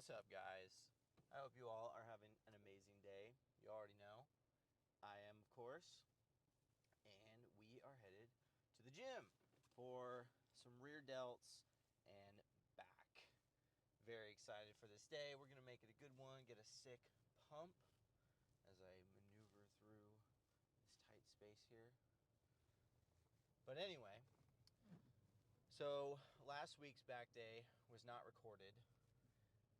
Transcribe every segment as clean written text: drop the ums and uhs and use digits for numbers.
What's up, guys? I hope you all are having an amazing day. You already know. I am, of course. And we are headed to the gym for some rear delts and back. Very excited for this day. We're going to make it a good one, get a sick pump as I maneuver through this tight space here. But anyway, so last week's back day was not recorded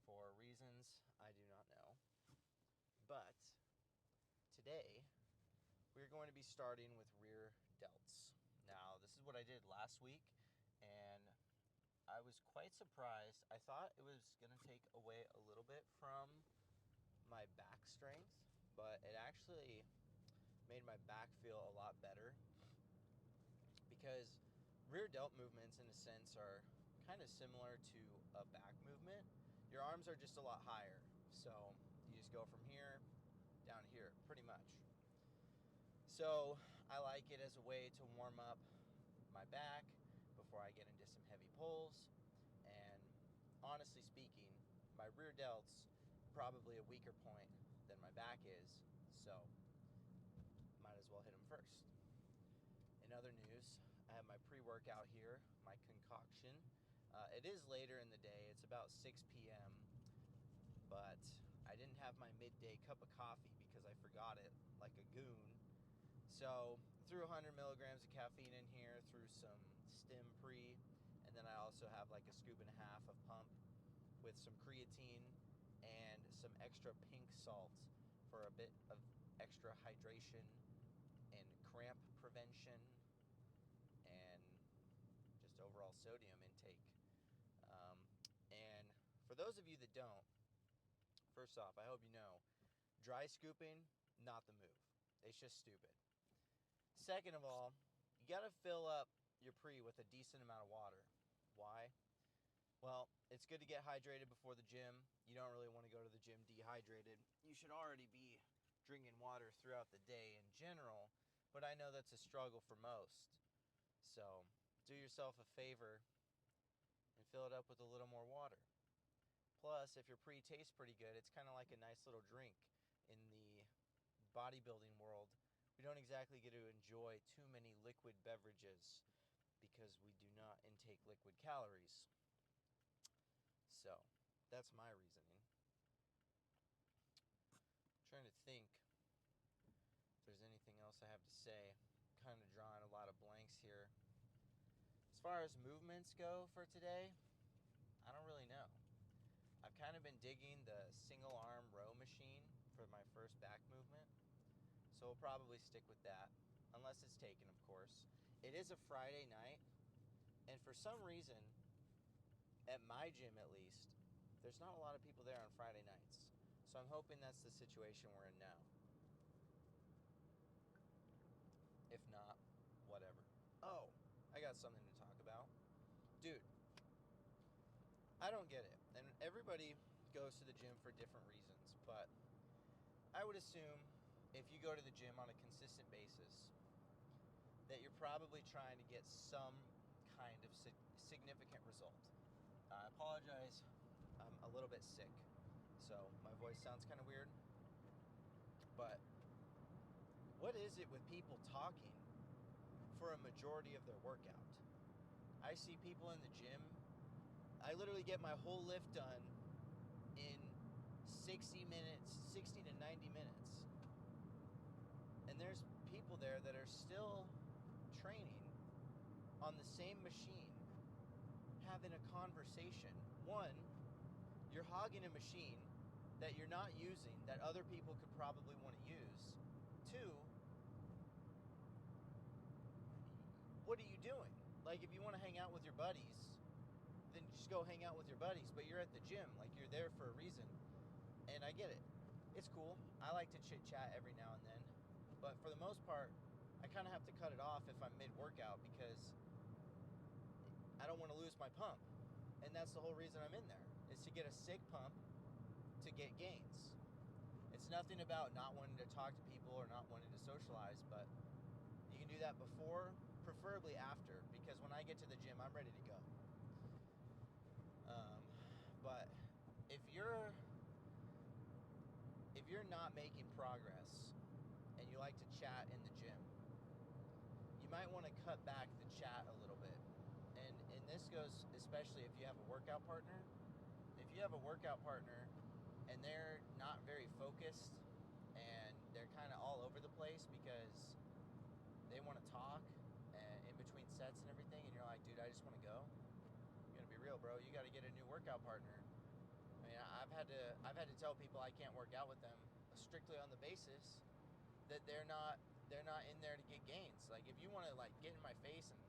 for reasons I do not know. But today, we're going to be starting with rear delts. Now, this is what I did last week, and I was quite surprised. I thought it was going to take away a little bit from my back strength, but it actually made my back feel a lot better because rear delt movements, in a sense, are kind of similar to a back movement. Your arms are just a lot higher, so you just go from here down to here, pretty much. So I like it as a way to warm up my back before I get into some heavy pulls. And honestly speaking, my rear delts probably a weaker point than my back is, so might as well hit them first. In other news, I have my pre-workout here, my concoction. It is later in the day. It's about 6 p.m., but I didn't have my midday cup of coffee because I forgot it like a goon. So threw 100 milligrams of caffeine in here, threw some stim pre, and then I also have like a scoop and a half of pump with some creatine and some extra pink salt for a bit of extra hydration and cramp prevention and just overall sodium intake. And for those of you that don't, first off, I hope you know, dry scooping, not the move. It's just stupid. Second of all, you got to fill up your pre with a decent amount of water. Why? Well, it's good to get hydrated before the gym. You don't really want to go to the gym dehydrated. You should already be drinking water throughout the day in general, but I know that's a struggle for most. So do yourself a favor and fill it up with a little more water. Plus, if your pre tastes pretty good, it's kind of like a nice little drink. In the bodybuilding world, we don't exactly get to enjoy too many liquid beverages because we do not intake liquid calories. So, that's my reasoning. I'm trying to think if there's anything else I have to say. I'm kind of drawing a lot of blanks here. As far as movements go for today, I don't really know. I've kind of been digging the single arm row machine for my first back movement, so we'll probably stick with that, unless it's taken, of course. It is a Friday night, and for some reason, at my gym at least, there's not a lot of people there on Friday nights, so I'm hoping that's the situation we're in now. If not, whatever. Oh, I got something to talk about. Dude, I don't get it. And everybody goes to the gym for different reasons, but I would assume if you go to the gym on a consistent basis that you're probably trying to get some kind of significant result. I apologize. I'm a little bit sick, so my voice sounds kind of weird. But what is it with people talking for a majority of their workout? I see people in the gym. I literally get my whole lift done in 60 minutes, 60 to 90 minutes. And there's people there that are still training on the same machine, having a conversation. One, you're hogging a machine that you're not using that other people could probably want to use. Two, what are you doing? Like, if you want to hang out with your buddies, then just go hang out with your buddies, but you're at the gym, like you're there for a reason. And I get it. It's cool. I like to chit-chat every now and then. But for the most part, I kind of have to cut it off if I'm mid-workout because I don't want to lose my pump. And that's the whole reason I'm in there, is to get a sick pump to get gains. It's nothing about not wanting to talk to people or not wanting to socialize, but you can do that before, preferably after, because when I get to the gym, I'm ready to go. But if you're you're not making progress and you like to chat in the gym, you might want to cut back the chat a little bit. And this goes especially if you have a workout partner. If you have a workout partner and they're not very focused and they're kind of all over the place because they want to talk in between sets and everything, and you're like, dude, I just want to go. You're gonna be real, bro. You got to get a new workout partner. I mean, I've had to tell people I can't work out with them strictly on the basis that they're not in there to get gains. Like, if you want to like get in my face and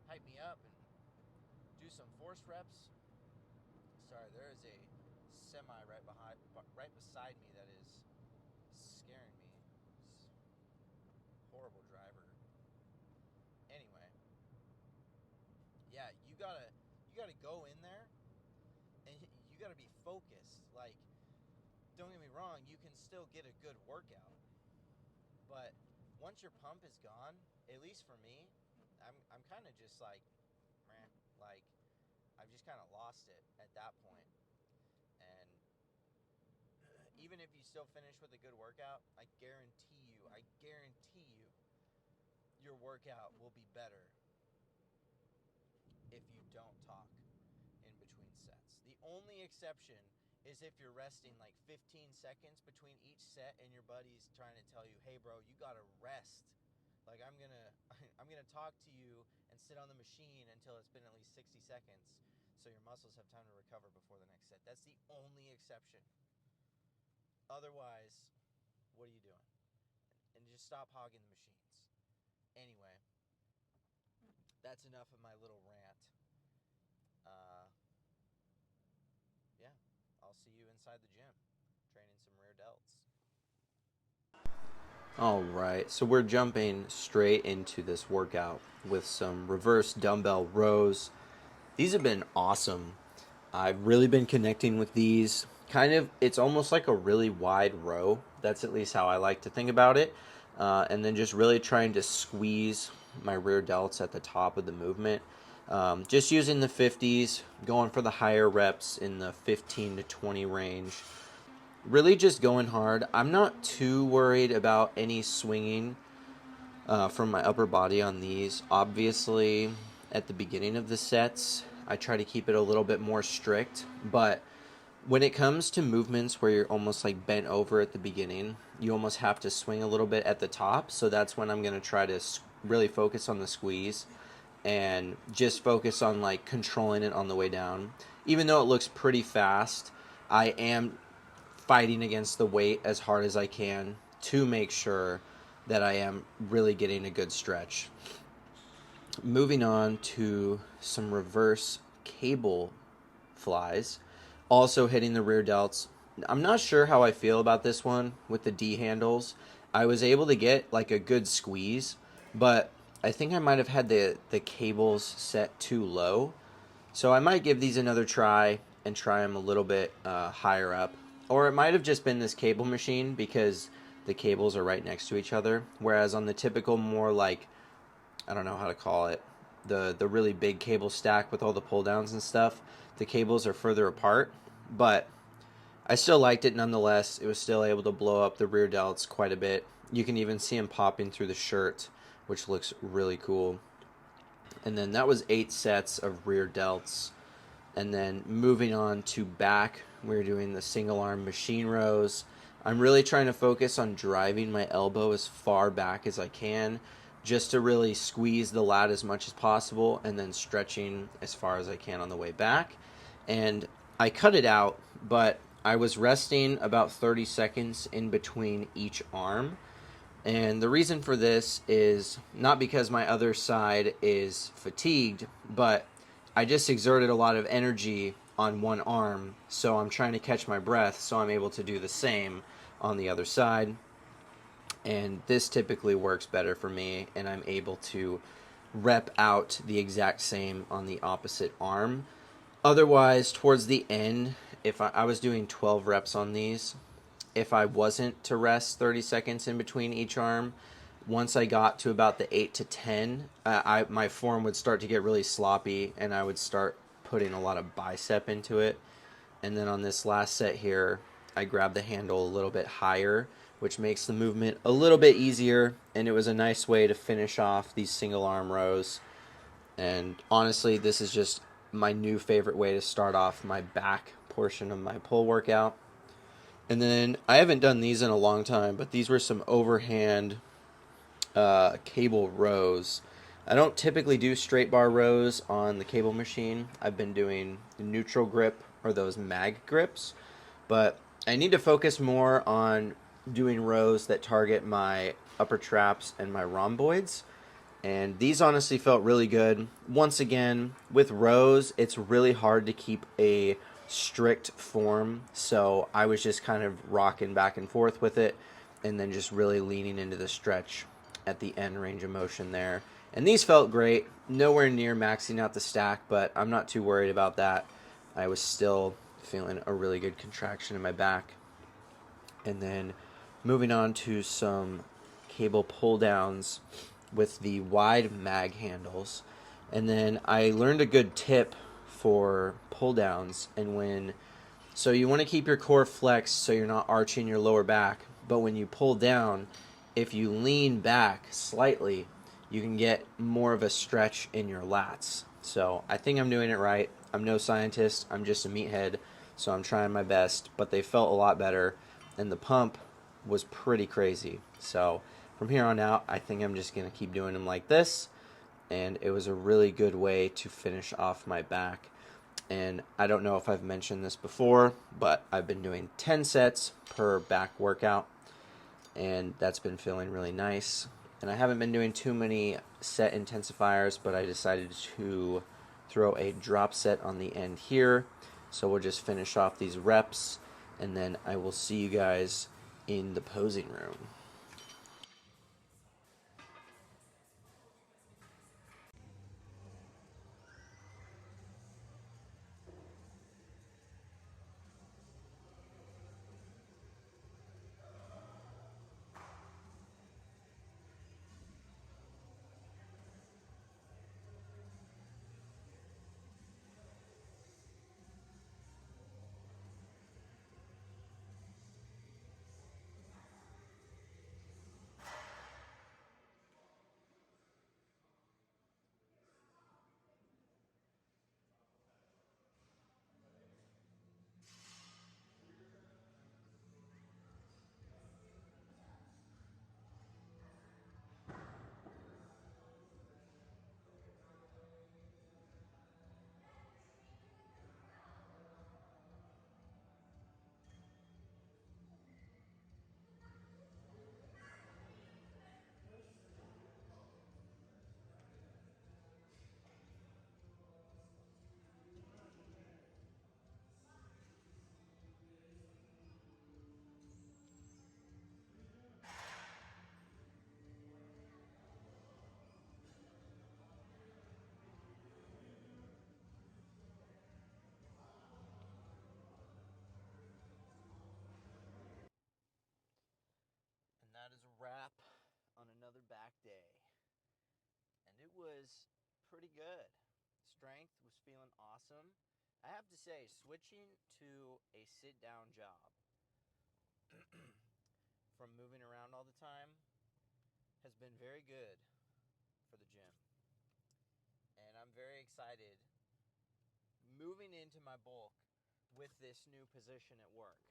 hype me up and do some force reps. Sorry, there is a semi right beside me that is scaring me. It's a horrible driver. Anyway, yeah, you gotta go in there and you gotta be focused. Like, don't get me wrong, you can still get a good workout, but once your pump is gone, at least for me, I'm kind of just like, meh, like I've just kind of lost it at that point. And even if you still finish with a good workout, I guarantee you, your workout will be better if you don't talk in between sets. The only exception is if you're resting like 15 seconds between each set and your buddy's trying to tell you, hey bro, you gotta rest. Like, I'm gonna talk to you and sit on the machine until it's been at least 60 seconds so your muscles have time to recover before the next set. That's the only exception. Otherwise, what are you doing? And just stop hogging the machines. Anyway, that's enough of my little rant. Yeah, I'll see you inside the gym, training some rear delts. All right, so we're jumping straight into this workout with some reverse dumbbell rows. These have been awesome. I've really been connecting with these. Kind of, it's almost like a really wide row. That's at least how I like to think about it. And then just really trying to squeeze my rear delts at the top of the movement. Just using the 50s, going for the higher reps in the 15 to 20 range. Really just going hard. I'm not too worried about any swinging from my upper body on these. Obviously, at the beginning of the sets, I try to keep it a little bit more strict, but when it comes to movements where you're almost like bent over at the beginning, you almost have to swing a little bit at the top. So that's when I'm going to try to really focus on the squeeze and just focus on like controlling it on the way down. Even though it looks pretty fast, I am fighting against the weight as hard as I can to make sure that I am really getting a good stretch. Moving on to some reverse cable flies. Also hitting the rear delts. I'm not sure how I feel about this one with the D handles. I was able to get like a good squeeze, but I think I might have had the cables set too low. So I might give these another try and try them a little bit higher up. Or it might have just been this cable machine because the cables are right next to each other. Whereas on the typical more like, I don't know how to call it, the really big cable stack with all the pull downs and stuff, the cables are further apart. But I still liked it nonetheless. It was still able to blow up the rear delts quite a bit. You can even see them popping through the shirt, which looks really cool. And then that was 8 sets of rear delts. And then moving on to back, we're doing the single arm machine rows. I'm really trying to focus on driving my elbow as far back as I can, just to really squeeze the lat as much as possible, and then stretching as far as I can on the way back. And I cut it out, but I was resting about 30 seconds in between each arm. And the reason for this is not because my other side is fatigued, but I just exerted a lot of energy on one arm, so I'm trying to catch my breath so I'm able to do the same on the other side. And this typically works better for me, and I'm able to rep out the exact same on the opposite arm. Otherwise, towards the end, if I was doing 12 reps on these, if I wasn't to rest 30 seconds in between each arm, once I got to about the 8 to 10, my form would start to get really sloppy, and I would start putting a lot of bicep into it. And then on this last set here, I grab the handle a little bit higher, which makes the movement a little bit easier, and it was a nice way to finish off these single arm rows. And honestly, this is just my new favorite way to start off my back portion of my pull workout. And then I haven't done these in a long time, but these were some overhand cable rows. I don't typically do straight bar rows on the cable machine. I've been doing neutral grip or those mag grips, but I need to focus more on doing rows that target my upper traps and my rhomboids. And these honestly felt really good. Once again, with rows, it's really hard to keep a strict form. So I was just kind of rocking back and forth with it and then just really leaning into the stretch at the end range of motion there. And these felt great. Nowhere near maxing out the stack, but I'm not too worried about that. I was still feeling a really good contraction in my back. And then moving on to some cable pull downs with the wide mag handles. And then I learned a good tip for pull downs. And so you want to keep your core flexed so you're not arching your lower back. But when you pull down, if you lean back slightly, you can get more of a stretch in your lats. So I think I'm doing it right. I'm no scientist. I'm just a meathead. So I'm trying my best. But they felt a lot better. And the pump was pretty crazy. So from here on out, I think I'm just going to keep doing them like this. And it was a really good way to finish off my back. And I don't know if I've mentioned this before, but I've been doing 10 sets per back workout. And that's been feeling really nice. And I haven't been doing too many set intensifiers, but I decided to throw a drop set on the end here. So we'll just finish off these reps, and then I will see you guys in the posing room. And that is a wrap on another back day. And it was pretty good. Strength was feeling awesome. I have to say, switching to a sit-down job from moving around all the time has been very good for the gym. And I'm very excited moving into my bulk with this new position at work,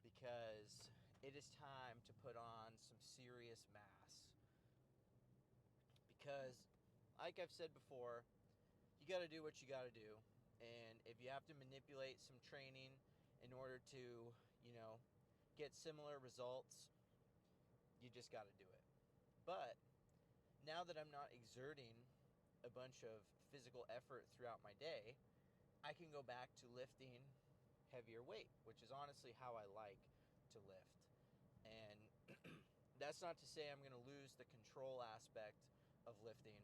because it is time to put on some serious mass. Because, like I've said before, you got to do what you got to do. And if you have to manipulate some training in order to, get similar results, you just got to do it. But now that I'm not exerting a bunch of physical effort throughout my day, I can go back to lifting heavier weight, which is honestly how I like to lift. And that's not to say I'm going to lose the control aspect of lifting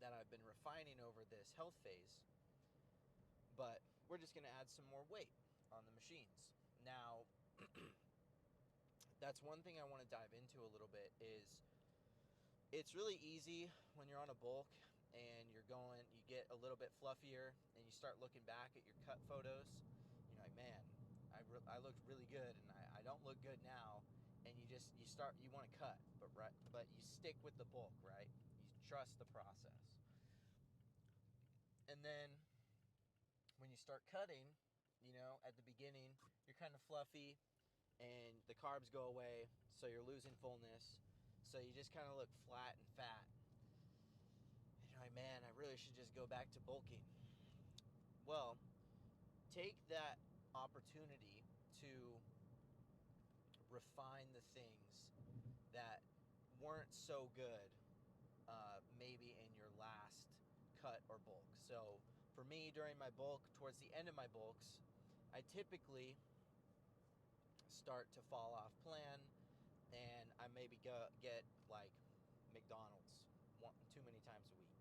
that I've been refining over this health phase, but we're just going to add some more weight on the machines. Now, that's one thing I want to dive into a little bit. Is it's really easy when you're on a bulk and you get a little bit fluffier and you start looking back at your cut photos. You're like, man, I I looked really good, and I don't look good now. And you want to cut, but you stick with the bulk, right? You trust the process. And then when you start cutting, at the beginning, you're kind of fluffy and the carbs go away, so you're losing fullness. So you just kind of look flat and fat. And you're like, man, I really should just go back to bulking. Well, take that opportunity to refine the things that weren't so good maybe in your last cut or bulk. So for me, during my bulk, towards the end of my bulks, I typically start to fall off plan, and I maybe get like McDonald's too many times a week.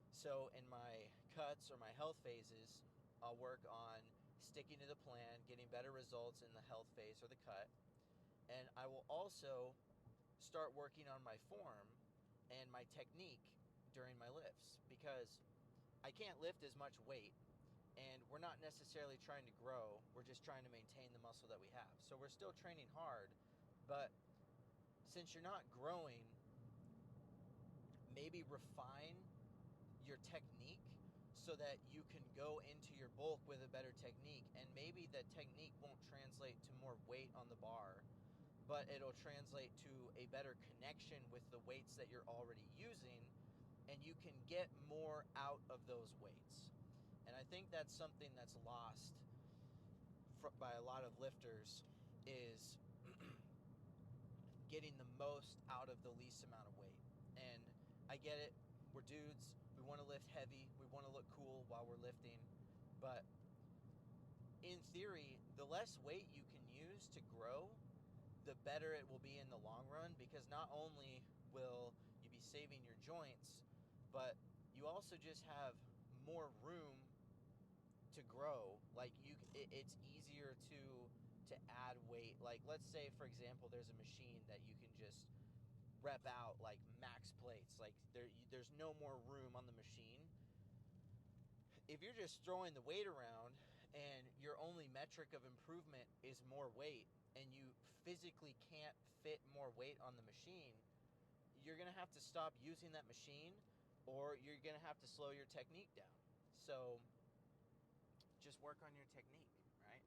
So in my cuts or my health phases, I'll work on sticking to the plan, getting better results in the health phase or the cut, and I will also start working on my form and my technique during my lifts, because I can't lift as much weight, and we're not necessarily trying to grow, we're just trying to maintain the muscle that we have. So we're still training hard, but since you're not growing, maybe refine your technique so that you can go into your bulk with a better technique. And maybe that technique won't translate to more weight on the bar, but it'll translate to a better connection with the weights that you're already using, and you can get more out of those weights. And I think that's something that's lost by a lot of lifters, is getting the most out of the least amount of weight. And I get it, we're dudes, we want to lift heavy, we want to look cool while we're lifting, but in theory, the less weight you can use to grow, the better it will be in the long run, because not only will you be saving your joints, but you also just have more room to grow. Like it's easier to add weight. Like let's say, for example, there's a machine that you can just rep out like max plates. Like there's no more room on the machine. If you're just throwing the weight around and your only metric of improvement is more weight, and you physically can't fit more weight on the machine, you're going to have to stop using that machine, or you're going to have to slow your technique down. So just work on your technique, right?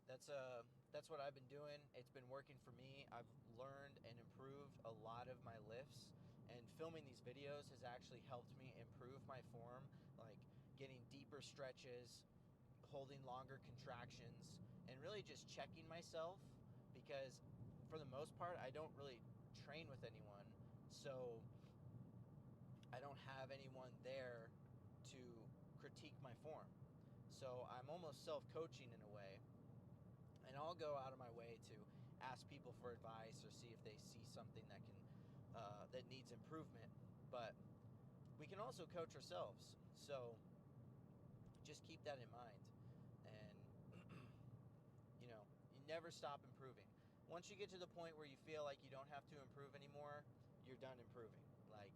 That's what I've been doing. It's been working for me. I've learned and improved a lot of my lifts, and filming these videos has actually helped me improve my form, like getting deeper stretches, holding longer contractions, and really just checking myself, because for the most part I don't really train with anyone, so I don't have anyone there to critique my form. So I'm almost self-coaching in a way, and I'll go out of my way to ask people for advice or see if they see something that needs improvement. But we can also coach ourselves, so just keep that in mind. And you never stop improving. Once you get to the point where you feel like you don't have to improve anymore, you're done improving. Like,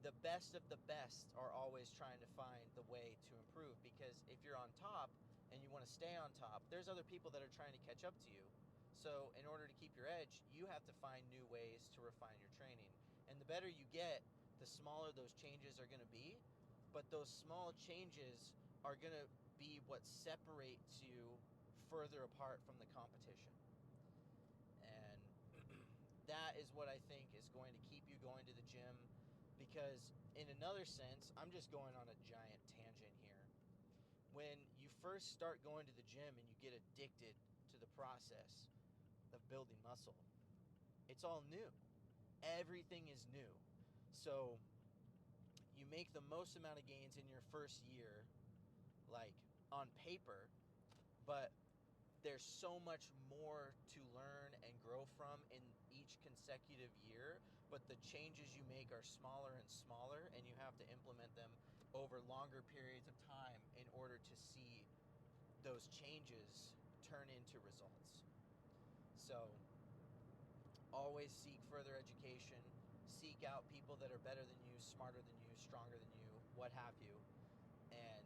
the best of the best are always trying to find the way to improve, because if you're on top and you want to stay on top, there's other people that are trying to catch up to you. So in order to keep your edge, you have to find new ways to refine your training. And the better you get, the smaller those changes are going to be, but those small changes are going to be what separates you further apart from the competition. And that is what I think is going to keep you going to the gym, because in another sense, I'm just going on a giant tangent here. When you first start going to the gym and you get addicted to the process of building muscle, it's all new. Everything is new. So you make the most amount of gains in your first year, like on paper, but there's so much more to learn and grow from in each consecutive year, but the changes you make are smaller and smaller, and you have to implement them over longer periods of time in order to see those changes turn into results. So always seek further education, seek out people that are better than you, smarter than you, stronger than you, what have you, and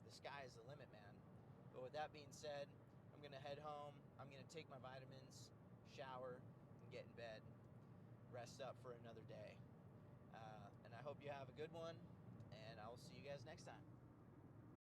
the sky is the limit, man. But with with that being said, I'm going to head home. I'm going to take my vitamins, shower, and get in bed. Rest up for another day. And I hope you have a good one, and I will see you guys next time.